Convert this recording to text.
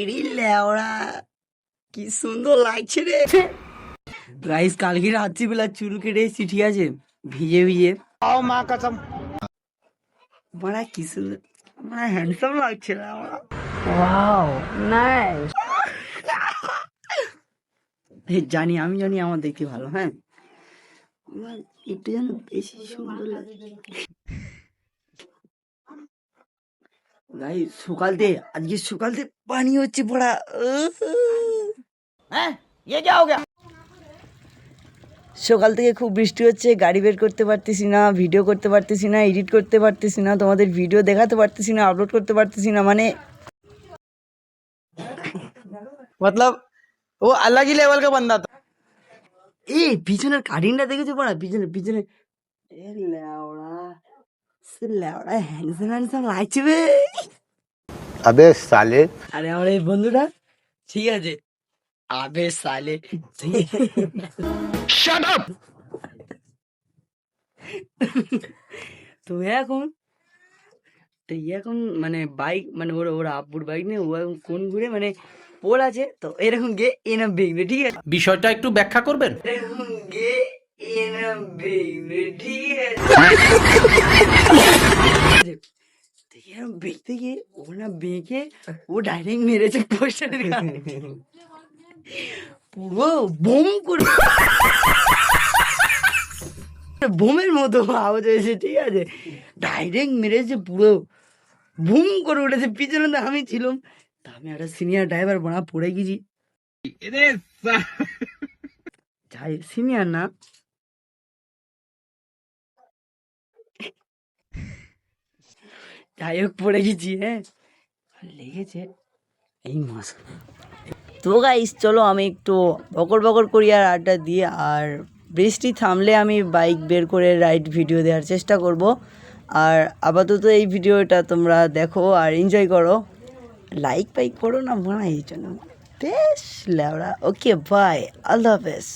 ইরি লেওড়া কি সুন্দর লাগছে রে গাইস। কালকে রাত্রিবেলা চুল কেটে এসেছি, ঠিক আছে, ভিজে ভিজে। आओ माँ कसम। বড়া কি সুন্দর, মানে হ্যান্ডসাম লাগছে না আমরা। Wow, nice. জানি, আমি জানি আমার দেখতে ভালো, হ্যাঁ, আমার একটু যেন বেশি সুন্দর লাগে। গাইস আজকে সকালতে পানি হচ্ছে পড়া। हैं ये क्या हो गया? সকাল থেকে খুব বৃষ্টি হচ্ছে, গাড়ি বের করতে পারতেছি না, ভিডিও করতে পারতেছি না, এডিট করতে পারতেছি না, তোমাদের ভিডিও দেখাতে পারতেছি না, আপলোড করতে পারতেছি না, মানে मतलब वो अलग ही लेवल का बंदा था। এই পিছনের কাটিংটা দেখেছো পড়া, পিছনে পিছনে এ লেওড়া, সে লেওড়া হ্যান্ডসাম হ্যান্ডসাম লাগছে বে। अबे साले আরে আমার এই বন্ধুটা, ঠিক আছে, আবে সালে Shut up! তো এখন মানে বাইক, মানে ওরা ওরা আব্বুর বাইক নিয়ে ও এখন কোন ঘুরে মানে পোল আছে, তো এরকম গে এনা বেগবে, ঠিক আছে, বিষয়টা একটু ব্যাখ্যা করবেন। এরকম গে এনা বেগবে, ঠিক আছে। এরকম বেঁকতে গিয়ে ও না বেঁকে ও ডাইরেক্ট মেরেছে পোস্টারের গায়ে, পুরো বোম করে, বোমের মতো আওয়াজ হয়েছে, ঠিক আছে, ডাইরেক্ট মেরেছে, পুরো বুম করে উঠেছে। পিছনে তো আমি ছিলাম, তা আমি একটা সিনিয়র ড্রাইভার বনা পড়ে গেছি, যাই সিনিয়র না, যাই হোক পড়ে গেছি, হ্যাঁ, আর লেগেছে এই মাস। তো গাইস চলো আমি একটু বকর বকর করি আর আড্ডা দিয়ে, আর বৃষ্টি থামলে আমি বাইক বের করে রাইড ভিডিও দেওয়ার চেষ্টা করব। আর আপাতত এই ভিডিওটা তোমরা দেখো আর এনজয় করো, লাইক করো না মনে এই জন্য বেশ লেওড়া। ওকে বাই, আল্লাহ হাফেজ।